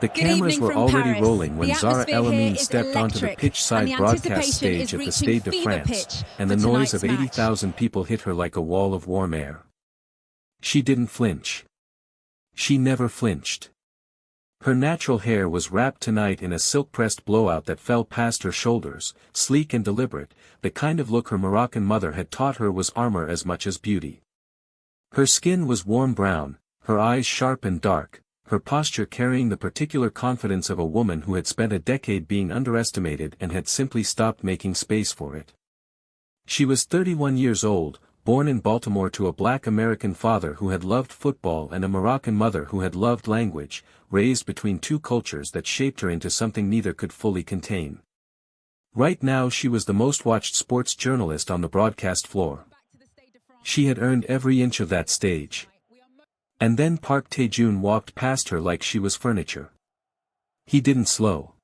The Good cameras evening were from already Paris. rolling when The Zara atmosphere here El-Amin is stepped onto the electric, pitch-side and the broadcast anticipation stage is at the reaching Stade de fever France, pitch and for the noise of tonight's match. 80,000 people hit her like a wall of warm air. She didn't flinch. She never flinched. Her natural hair was wrapped tonight in a silk-pressed blowout that fell past her shoulders, sleek and deliberate, the kind of look her Moroccan mother had taught her was armor as much as beauty. Her skin was warm brown, her eyes sharp and dark, her posture carrying the particular confidence of a woman who had spent a decade being underestimated and had simply stopped making space for it. She was 31 years old, born in Baltimore to a black American father who had loved football and a Moroccan mother who had loved language, raised between two cultures that shaped her into something neither could fully contain. Right now she was the most watched sports journalist on the broadcast floor. She had earned every inch of that stage. And then Park Tae-Joon walked past her like she was furniture. He didn't slow.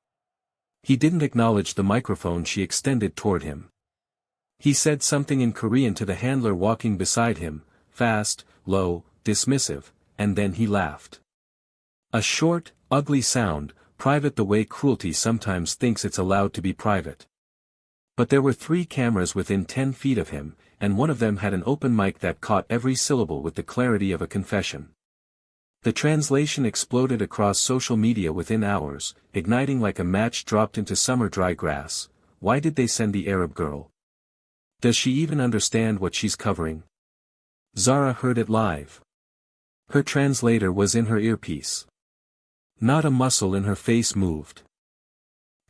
He didn't acknowledge the microphone she extended toward him. He said something in Korean to the handler walking beside him, fast, low, dismissive, and then he laughed. A short, ugly sound, private the way cruelty sometimes thinks it's allowed to be private. But there were 3 cameras within 10 feet of him, and one of them had an open mic that caught every syllable with the clarity of a confession. The translation exploded across social media within hours, igniting like a match dropped into summer dry grass. Why did they send the Arab girl? Does she even understand what she's covering? Zara heard it live. Her translator was in her earpiece. Not a muscle in her face moved.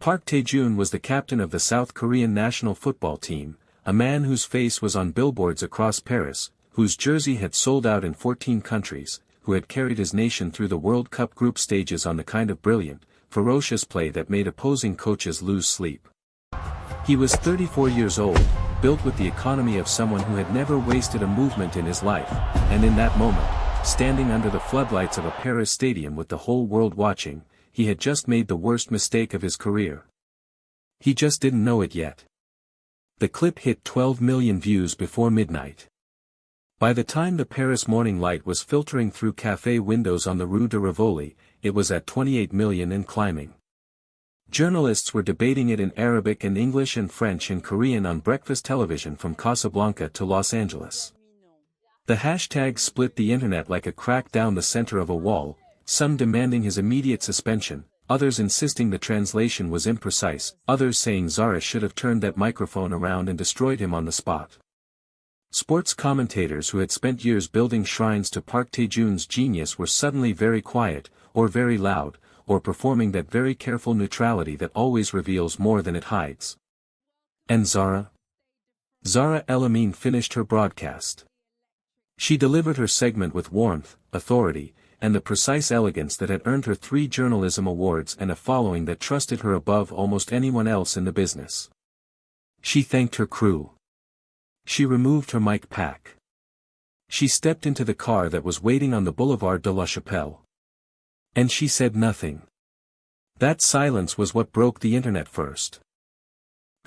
Park Tae-Joon was the captain of the South Korean national football team, a man whose face was on billboards across Paris, whose jersey had sold out in 14 countries, who had carried his nation through the World Cup group stages on the kind of brilliant, ferocious play that made opposing coaches lose sleep. He was 34 years old, built with the economy of someone who had never wasted a movement in his life, and in that moment, standing under the floodlights of a Paris stadium with the whole world watching, he had just made the worst mistake of his career. He just didn't know it yet. The clip hit 12 million views before midnight. By the time the Paris morning light was filtering through cafe windows on the Rue de Rivoli, it was at 28 million and climbing. Journalists were debating it in Arabic and English and French and Korean on breakfast television from Casablanca to Los Angeles. The hashtag split the internet like a crack down the center of a wall, some demanding his immediate suspension, others insisting the translation was imprecise, others saying Zara should have turned that microphone around and destroyed him on the spot. Sports commentators who had spent years building shrines to Park Tae-Joon's genius were suddenly very quiet, or very loud, or performing that very careful neutrality that always reveals more than it hides. And Zara? Zara El-Amin finished her broadcast. She delivered her segment with warmth, authority, and the precise elegance that had earned her 3 journalism awards and a following that trusted her above almost anyone else in the business. She thanked her crew. She removed her mic pack. She stepped into the car that was waiting on the Boulevard de la Chapelle. And she said nothing. That silence was what broke the internet first.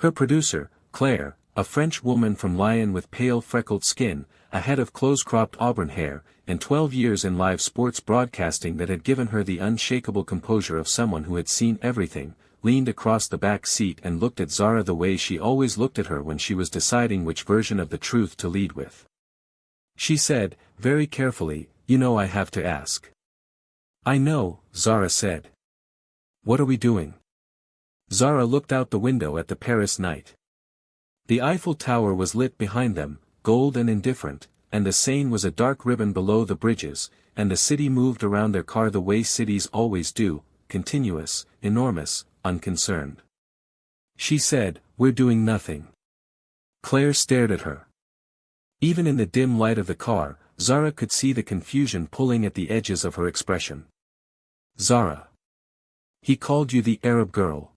Her producer, Claire, a French woman from Lyon with pale freckled skin, a head of close-cropped auburn hair, and 12 years in live sports broadcasting that had given her the unshakable composure of someone who had seen everything, leaned across the back seat and looked at Zara the way she always looked at her when she was deciding which version of the truth to lead with. She said, very carefully, "You know I have to ask." "I know," Zara said. "What are we doing?" Zara looked out the window at the Paris night. The Eiffel Tower was lit behind them, gold and indifferent, and the Seine was a dark ribbon below the bridges, and the city moved around their car the way cities always do, continuous, enormous, unconcerned. She said, "We're doing nothing." Claire stared at her. Even in the dim light of the car, Zara could see the confusion pulling at the edges of her expression. "Zara. He called you the Arab girl.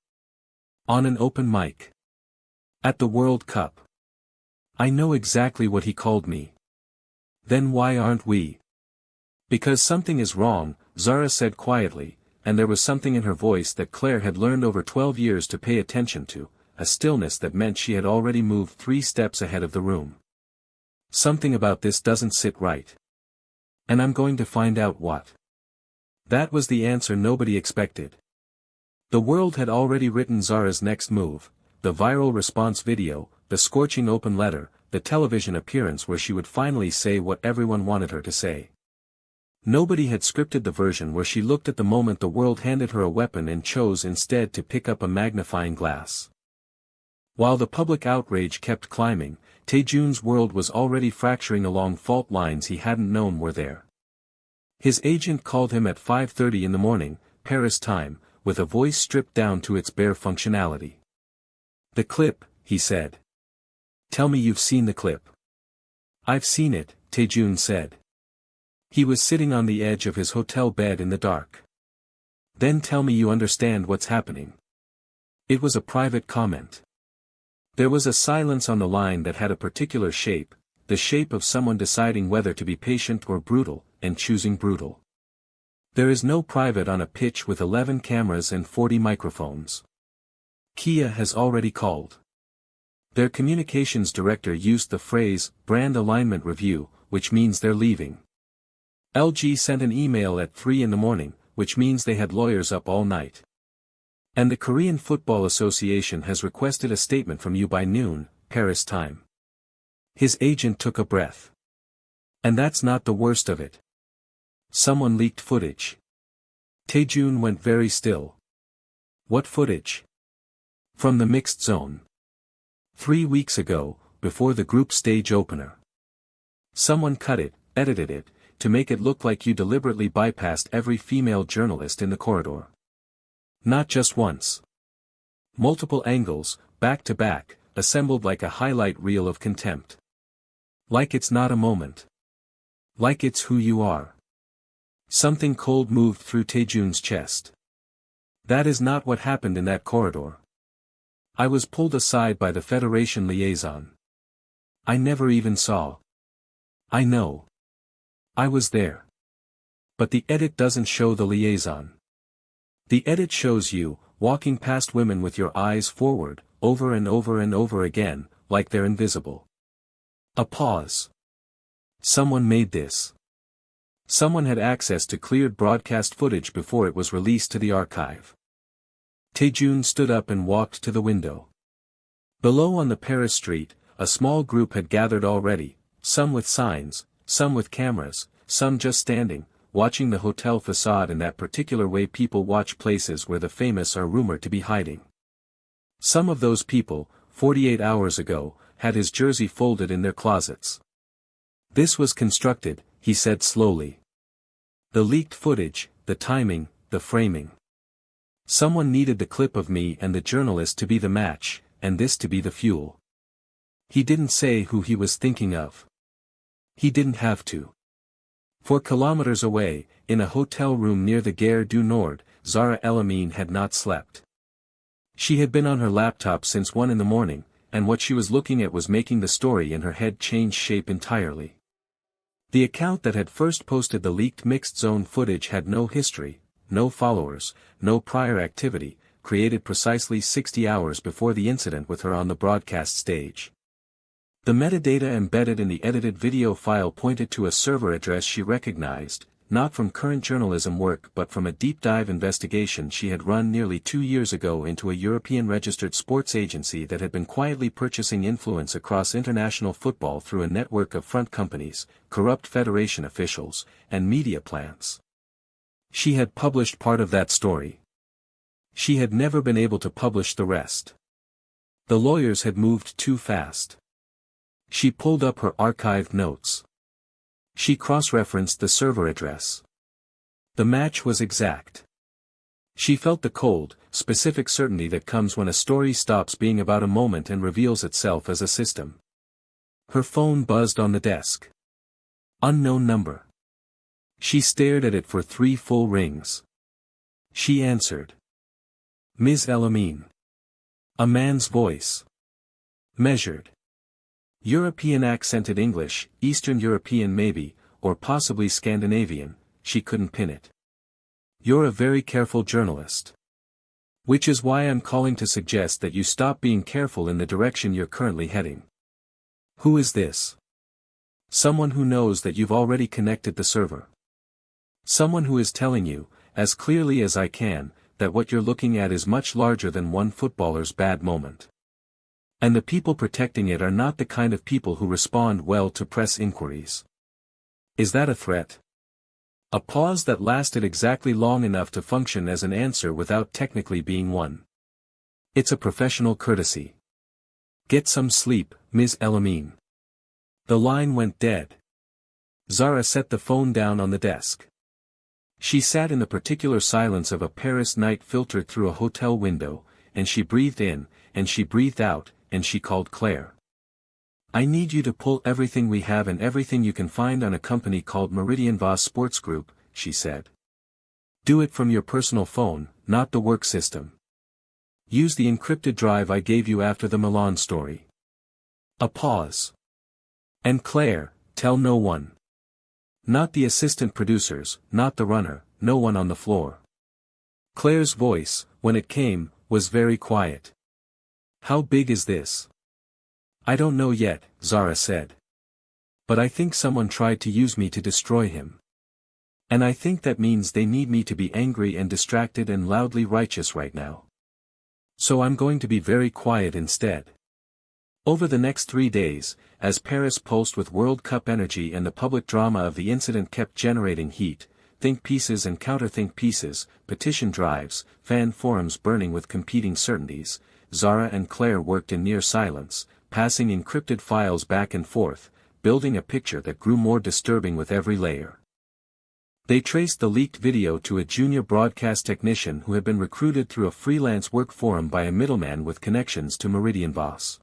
On an open mic. At the World Cup. I know exactly what he called me. Then why aren't we?" "Because something is wrong," Zara said quietly, and there was something in her voice that Claire had learned over 12 years to pay attention to, a stillness that meant she had already moved 3 steps ahead of the room. "Something about this doesn't sit right. And I'm going to find out what." That was the answer nobody expected. The world had already written Zara's next move, the viral response video, the scorching open letter, the television appearance where she would finally say what everyone wanted her to say. Nobody had scripted the version where she looked at the moment the world handed her a weapon and chose instead to pick up a magnifying glass. While the public outrage kept climbing, Tae-Joon's world was already fracturing along fault lines he hadn't known were there. His agent called him at 5:30 in the morning, Paris time, with a voice stripped down to its bare functionality. "The clip," he said. "Tell me you've seen the clip." "I've seen it," Tae-Joon said. He was sitting on the edge of his hotel bed in the dark. "Then tell me you understand what's happening." It was a private comment. There was a silence on the line that had a particular shape, the shape of someone deciding whether to be patient or brutal, and choosing brutal. There is no private on a pitch with 11 cameras and 40 microphones. Kia has already called. Their communications director used the phrase, brand alignment review, which means they're leaving. LG sent an email at 3 in the morning, which means they had lawyers up all night. And the Korean Football Association has requested a statement from you by noon, Paris time. His agent took a breath. And that's not the worst of it. Someone leaked footage. Tae-Joon went very still. What footage? From the mixed zone. 3 weeks ago, before the group stage opener. Someone cut it, edited it, to make it look like you deliberately bypassed every female journalist in the corridor. Not just once. Multiple angles, back to back, assembled like a highlight reel of contempt. Like it's not a moment. Like it's who you are. Something cold moved through Tae-Joon's chest. That is not what happened in that corridor. I was pulled aside by the Federation liaison. I never even saw. I know. I was there. But the edit doesn't show the liaison. The edit shows you, walking past women with your eyes forward, over and over and over again, like they're invisible. A pause. Someone made this. Someone had access to cleared broadcast footage before it was released to the archive. Tae-Joon stood up and walked to the window. Below on the Paris street, a small group had gathered already, some with signs, some with cameras, some just standing, watching the hotel facade in that particular way people watch places where the famous are rumored to be hiding. Some of those people, 48 hours ago, had his jersey folded in their closets. This was constructed, he said slowly. The leaked footage, the timing, the framing. Someone needed the clip of me and the journalist to be the match, and this to be the fuel. He didn't say who he was thinking of. He didn't have to. 4 kilometers away, in a hotel room near the Gare du Nord, Zara El-Amin had not slept. She had been on her laptop since 1 in the morning, and what she was looking at was making the story in her head change shape entirely. The account that had first posted the leaked mixed zone footage had no history, no followers, no prior activity, created precisely 60 hours before the incident with her on the broadcast stage. The metadata embedded in the edited video file pointed to a server address she recognized, not from current journalism work but from a deep-dive investigation she had run nearly 2 years ago into a European-registered sports agency that had been quietly purchasing influence across international football through a network of front companies, corrupt federation officials, and media plants. She had published part of that story. She had never been able to publish the rest. The lawyers had moved too fast. She pulled up her archived notes. She cross-referenced the server address. The match was exact. She felt the cold, specific certainty that comes when a story stops being about a moment and reveals itself as a system. Her phone buzzed on the desk. Unknown number. She stared at it for 3 full rings. She answered. Ms. El-Amin. A man's voice. Measured. European accented English, Eastern European maybe, or possibly Scandinavian, she couldn't pin it. You're a very careful journalist. Which is why I'm calling to suggest that you stop being careful in the direction you're currently heading. Who is this? Someone who knows that you've already connected the server. Someone who is telling you, as clearly as I can, that what you're looking at is much larger than one footballer's bad moment. And the people protecting it are not the kind of people who respond well to press inquiries. Is that a threat? A pause that lasted exactly long enough to function as an answer without technically being one. It's a professional courtesy. Get some sleep, Ms. Elamine. The line went dead. Zara set the phone down on the desk. She sat in the particular silence of a Paris night filtered through a hotel window, and she breathed in, and she breathed out, and she called Claire. I need you to pull everything we have and everything you can find on a company called Meridian Voss Sports Group, she said. Do it from your personal phone, not the work system. Use the encrypted drive I gave you after the Milan story. A pause. And Claire, tell no one. Not the assistant producers, not the runner, no one on the floor. Claire's voice, when it came, was very quiet. How big is this? I don't know yet, Zara said. But I think someone tried to use me to destroy him. And I think that means they need me to be angry and distracted and loudly righteous right now. So I'm going to be very quiet instead. Over the next 3 days, as Paris pulsed with World Cup energy and the public drama of the incident kept generating heat, think pieces and counter-think pieces, petition drives, fan forums burning with competing certainties, Zara and Claire worked in near silence, passing encrypted files back and forth, building a picture that grew more disturbing with every layer. They traced the leaked video to a junior broadcast technician who had been recruited through a freelance work forum by a middleman with connections to Meridian Voss.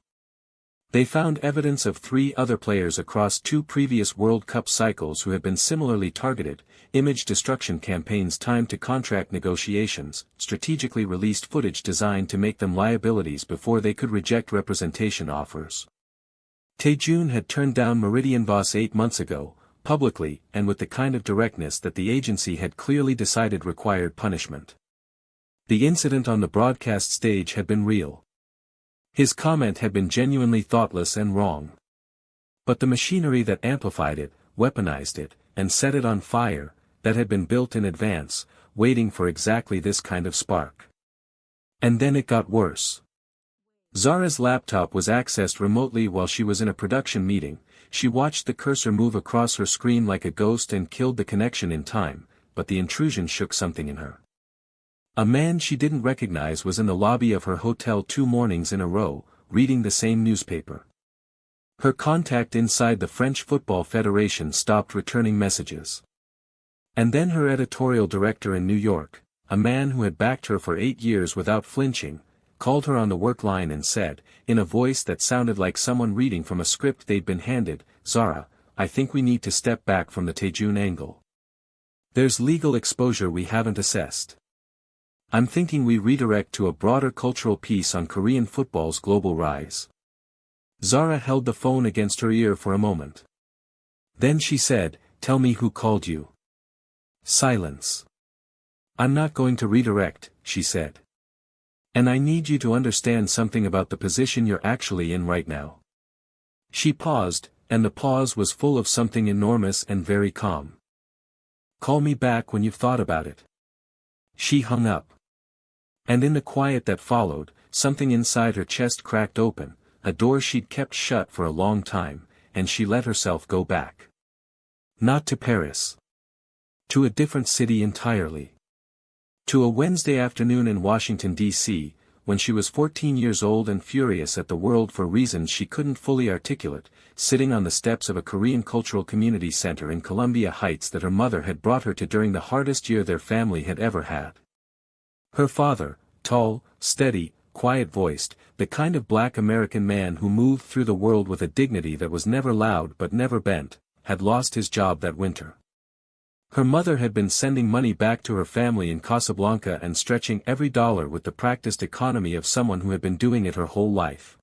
They found evidence of 3 other players across 2 previous World Cup cycles who had been similarly targeted, image destruction campaigns timed to contract negotiations, strategically released footage designed to make them liabilities before they could reject representation offers. Tae-Joon had turned down Meridian Voss 8 months ago, publicly and with the kind of directness that the agency had clearly decided required punishment. The incident on the broadcast stage had been real. His comment had been genuinely thoughtless and wrong. But the machinery that amplified it, weaponized it, and set it on fire, that had been built in advance, waiting for exactly this kind of spark. And then it got worse. Zara's laptop was accessed remotely while she was in a production meeting. She watched the cursor move across her screen like a ghost and killed the connection in time, but the intrusion shook something in her. A man she didn't recognize was in the lobby of her hotel 2 mornings in a row, reading the same newspaper. Her contact inside the French Football Federation stopped returning messages. And then her editorial director in New York, a man who had backed her for 8 years without flinching, called her on the work line and said, in a voice that sounded like someone reading from a script they'd been handed, Zara, I think we need to step back from the Tae-Joon angle. There's legal exposure we haven't assessed. I'm thinking we redirect to a broader cultural piece on Korean football's global rise. Zara held the phone against her ear for a moment. Then she said, tell me who called you. Silence. I'm not going to redirect, she said. And I need you to understand something about the position you're actually in right now. She paused, and the pause was full of something enormous and very calm. Call me back when you've thought about it. She hung up. And in the quiet that followed, something inside her chest cracked open, a door she'd kept shut for a long time, and she let herself go back. Not to Paris. To a different city entirely. To a Wednesday afternoon in Washington, D.C., when she was 14 years old and furious at the world for reasons she couldn't fully articulate, sitting on the steps of a Korean cultural community center in Columbia Heights that her mother had brought her to during the hardest year their family had ever had. Her father, tall, steady, quiet-voiced, the kind of black American man who moved through the world with a dignity that was never loud but never bent, had lost his job that winter. Her mother had been sending money back to her family in Casablanca and stretching every dollar with the practiced economy of someone who had been doing it her whole life.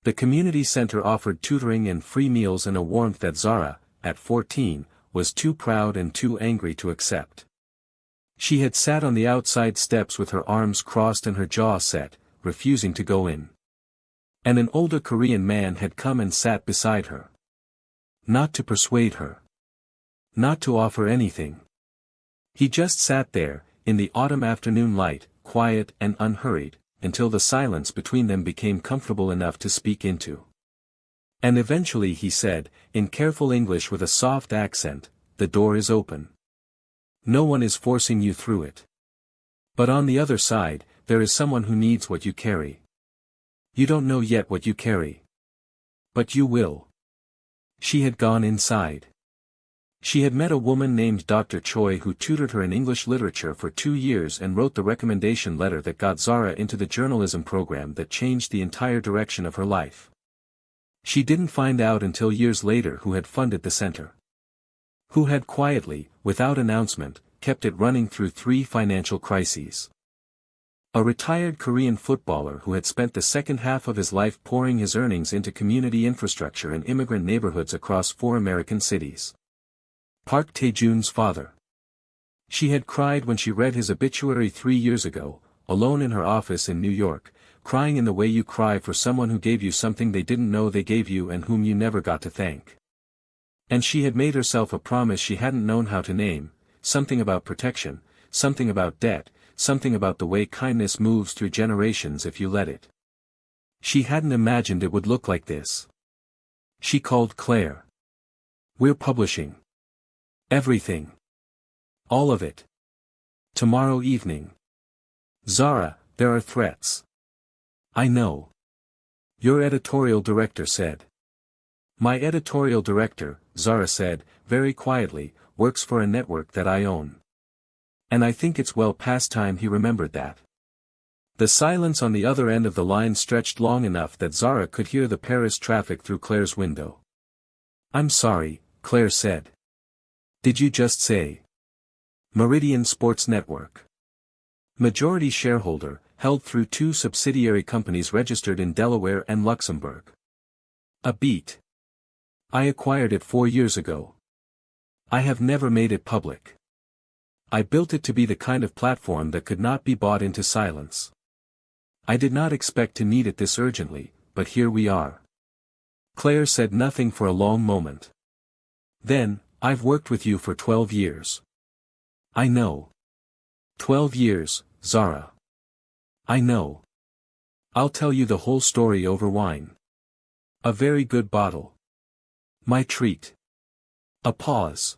The community center offered tutoring and free meals and a warmth that Zara, at 14, was too proud and too angry to accept. She had sat on the outside steps with her arms crossed and her jaw set, refusing to go in. And an older Korean man had come and sat beside her. Not to persuade her. Not to offer anything. He just sat there, in the autumn afternoon light, quiet and unhurried, until the silence between them became comfortable enough to speak into. And eventually he said, in careful English with a soft accent, "The door is open. No one is forcing you through it. But on the other side, there is someone who needs what you carry. You don't know yet what you carry. But you will." She had gone inside. She had met a woman named Dr. Choi who tutored her in English literature for 2 years and wrote the recommendation letter that got Zara into the journalism program that changed the entire direction of her life. She didn't find out until years later who had funded the center. Who had quietly, without announcement, kept it running through 3 financial crises. A retired Korean footballer who had spent the second half of his life pouring his earnings into community infrastructure in immigrant neighborhoods across 4 American cities. Park Tae-Joon's father. She had cried when she read his obituary 3 years ago, alone in her office in New York, crying in the way you cry for someone who gave you something they didn't know they gave you and whom you never got to thank. And she had made herself a promise she hadn't known how to name, something about protection, something about debt, something about the way kindness moves through generations if you let it. She hadn't imagined it would look like this. She called Claire. "We're publishing. Everything. All of it. Tomorrow evening. Zara, there are threats." "I know. Your editorial director said." "My editorial director," Zara said, very quietly, "works for a network that I own. And I think it's well past time he remembered that." The silence on the other end of the line stretched long enough that Zara could hear the Paris traffic through Claire's window. "I'm sorry," Claire said. "Did you just say?" Meridian Sports Network. Majority shareholder, held through 2 subsidiary companies registered in Delaware and Luxembourg. A beat. I acquired it 4 years ago. I have never made it public. I built it to be the kind of platform that could not be bought into silence. I did not expect to need it this urgently, but here we are. Claire said nothing for a long moment. Then, "I've worked with you for 12 years. I know. 12 years, Zara. I know. I'll tell you the whole story over wine. A very good bottle. My treat." A pause.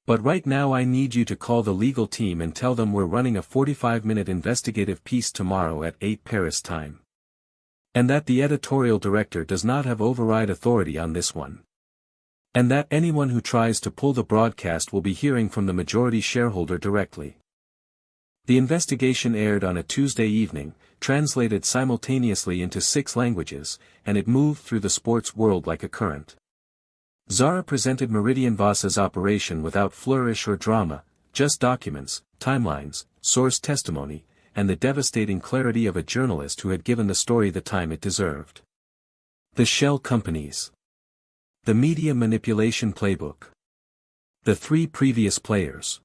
"But right now I need you to call the legal team and tell them we're running a 45-minute investigative piece tomorrow at 8 Paris time. And that the editorial director does not have override authority on this one. And that anyone who tries to pull the broadcast will be hearing from the majority shareholder directly." The investigation aired on a Tuesday evening, translated simultaneously into 6 languages, and it moved through the sports world like a current. Zara presented Meridian Voss's operation without flourish or drama, just documents, timelines, source testimony, and the devastating clarity of a journalist who had given the story the time it deserved. The shell companies. The media manipulation playbook. The 3 previous players.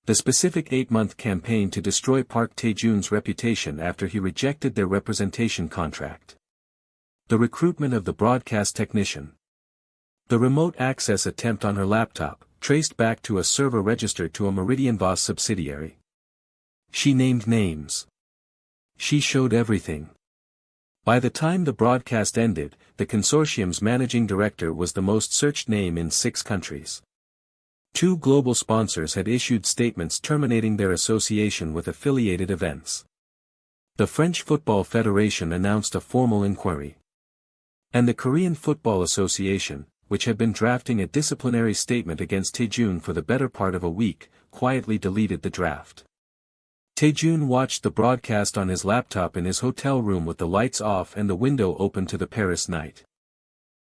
The specific 8-month campaign to destroy Park Tae-Joon's reputation after he rejected their representation contract. The recruitment of the broadcast technician. The remote access attempt on her laptop, traced back to a server registered to a Meridian Voss subsidiary. She named names. She showed everything. By the time the broadcast ended, the consortium's managing director was the most searched name in 6 countries. 2 global sponsors had issued statements terminating their association with affiliated events. The French Football Federation announced a formal inquiry. And the Korean Football Association, which had been drafting a disciplinary statement against Tae-Joon for the better part of a week, quietly deleted the draft. Tae-Joon watched the broadcast on his laptop in his hotel room with the lights off and the window open to the Paris night.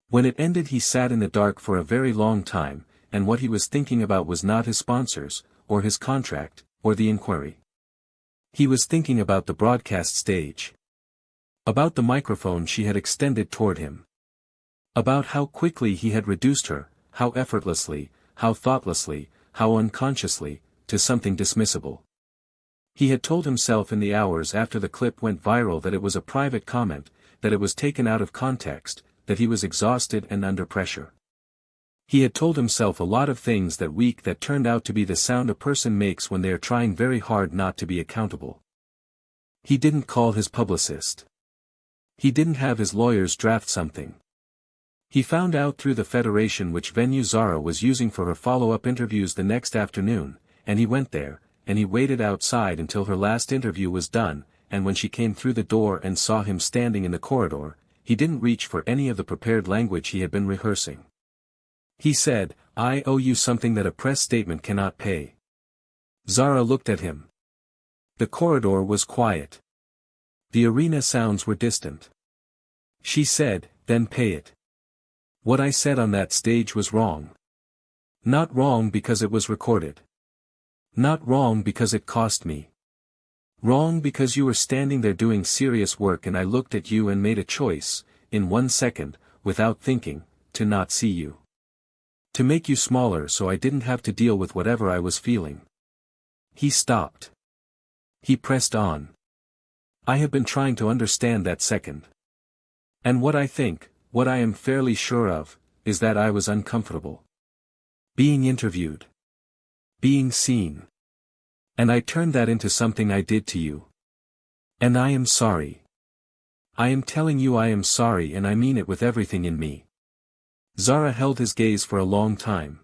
When it ended he sat in the dark for a very long time, and what he was thinking about was not his sponsors, or his contract, or the inquiry. He was thinking about the broadcast stage. About the microphone she had extended toward him. About how quickly he had reduced her, how effortlessly, how thoughtlessly, how unconsciously, to something dismissible. He had told himself in the hours after the clip went viral that it was a private comment, that it was taken out of context, that he was exhausted and under pressure. He had told himself a lot of things that week that turned out to be the sound a person makes when they are trying very hard not to be accountable. He didn't call his publicist. He didn't have his lawyers draft something. He found out through the federation which venue Zara was using for her follow-up interviews the next afternoon, and he went there, and he waited outside until her last interview was done, and when she came through the door and saw him standing in the corridor, he didn't reach for any of the prepared language he had been rehearsing. He said, "I owe you something that a press statement cannot pay." Zara looked at him. The corridor was quiet. The arena sounds were distant. She said, "Then pay it. What I said on that stage was wrong. Not wrong because it was recorded. Not wrong because it cost me. Wrong because you were standing there doing serious work and I looked at you and made a choice, in 1 second, without thinking, to not see you. To make you smaller so I didn't have to deal with whatever I was feeling." He stopped. He pressed on. "I have been trying to understand that second. And what I think, what I am fairly sure of, is that I was uncomfortable. Being interviewed. Being seen. And I turned that into something I did to you. And I am sorry. I am telling you I am sorry and I mean it with everything in me." Zara held his gaze for a long time.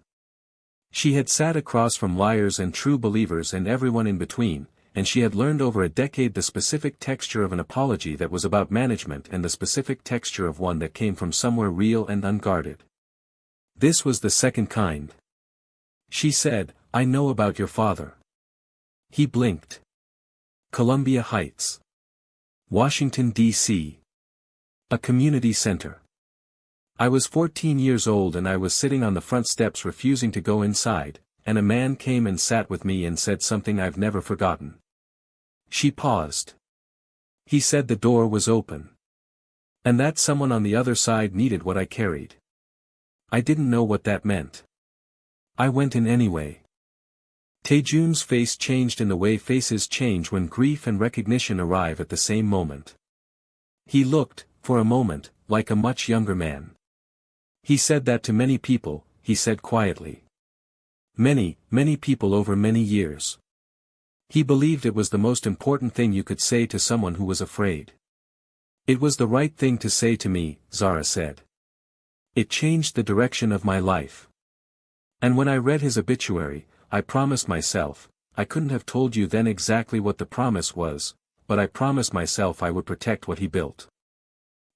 She had sat across from liars and true believers and everyone in between, and she had learned over a decade the specific texture of an apology that was about management and the specific texture of one that came from somewhere real and unguarded. This was the second kind. She said, "I know about your father." He blinked. Columbia Heights. Washington, D.C. A community center. "I was 14 years old and I was sitting on the front steps refusing to go inside, and a man came and sat with me and said something I've never forgotten." She paused. He said the door was open. And that someone on the other side needed what I carried. I didn't know what that meant. I went in anyway. Tae-Joon's face changed in the way faces change when grief and recognition arrive at the same moment. He looked, for a moment, like a much younger man. "He said that to many people," he said quietly. "Many, many people over many years. He believed it was the most important thing you could say to someone who was afraid." "It was the right thing to say to me," Zara said. "It changed the direction of my life. And when I read his obituary, I promised myself, I couldn't have told you then exactly what the promise was, but I promised myself I would protect what he built.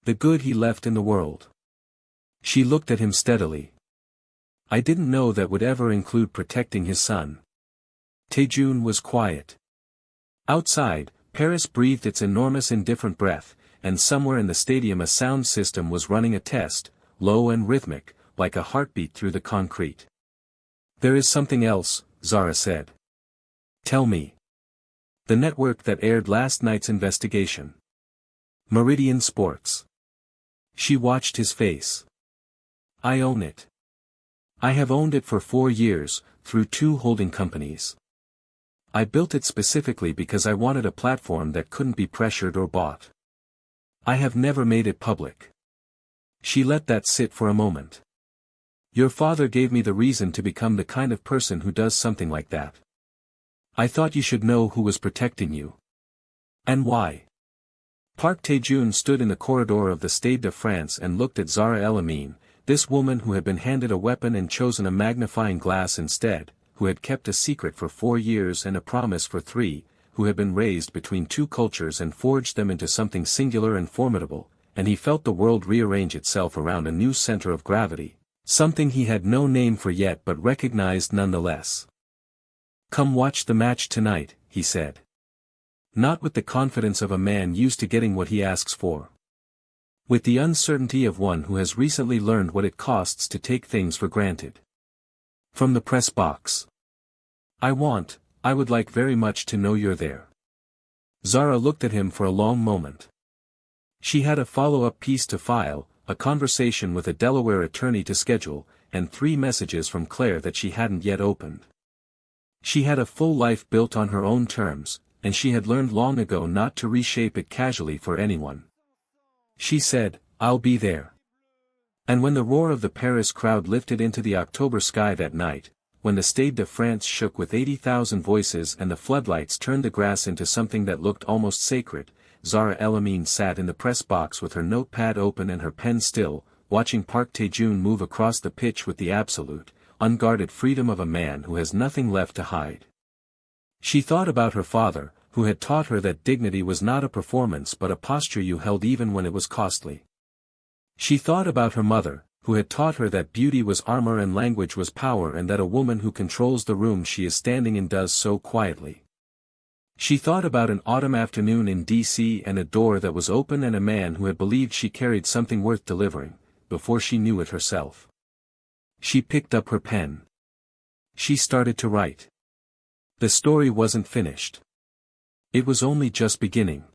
The good he left in the world." She looked at him steadily. "I didn't know that would ever include protecting his son." Tae-Joon was quiet. Outside, Paris breathed its enormous indifferent breath, and somewhere in the stadium a sound system was running a test, low and rhythmic, like a heartbeat through the concrete. "There is something else," Zara said. "Tell me." "The network that aired last night's investigation. Meridian Sports." She watched his face. "I own it. I have owned it for 4 years, through 2 holding companies. I built it specifically because I wanted a platform that couldn't be pressured or bought. I have never made it public." She let that sit for a moment. "Your father gave me the reason to become the kind of person who does something like that. I thought you should know who was protecting you. And why." Park Tae-Joon stood in the corridor of the Stade de France and looked at Zara El-Amin, this woman who had been handed a weapon and chosen a magnifying glass instead, who had kept a secret for 4 years and a promise for 3, who had been raised between 2 cultures and forged them into something singular and formidable, and he felt the world rearrange itself around a new center of gravity, something he had no name for yet but recognized nonetheless. "Come watch the match tonight," he said. Not with the confidence of a man used to getting what he asks for. With the uncertainty of one who has recently learned what it costs to take things for granted. From the press box. I would like very much to know you're there." Zara looked at him for a long moment. She had a follow-up piece to file, a conversation with a Delaware attorney to schedule, and 3 messages from Claire that she hadn't yet opened. She had a full life built on her own terms, and she had learned long ago not to reshape it casually for anyone. She said, "I'll be there." And when the roar of the Paris crowd lifted into the October sky that night, when the Stade de France shook with 80,000 voices and the floodlights turned the grass into something that looked almost sacred, Zara El-Amin sat in the press box with her notepad open and her pen still, watching Park Tae-Joon move across the pitch with the absolute, unguarded freedom of a man who has nothing left to hide. She thought about her father, who had taught her that dignity was not a performance but a posture you held even when it was costly. She thought about her mother, who had taught her that beauty was armor and language was power and that a woman who controls the room she is standing in does so quietly. She thought about an autumn afternoon in D.C. and a door that was open and a man who had believed she carried something worth delivering, before she knew it herself. She picked up her pen. She started to write. The story wasn't finished. It was only just beginning.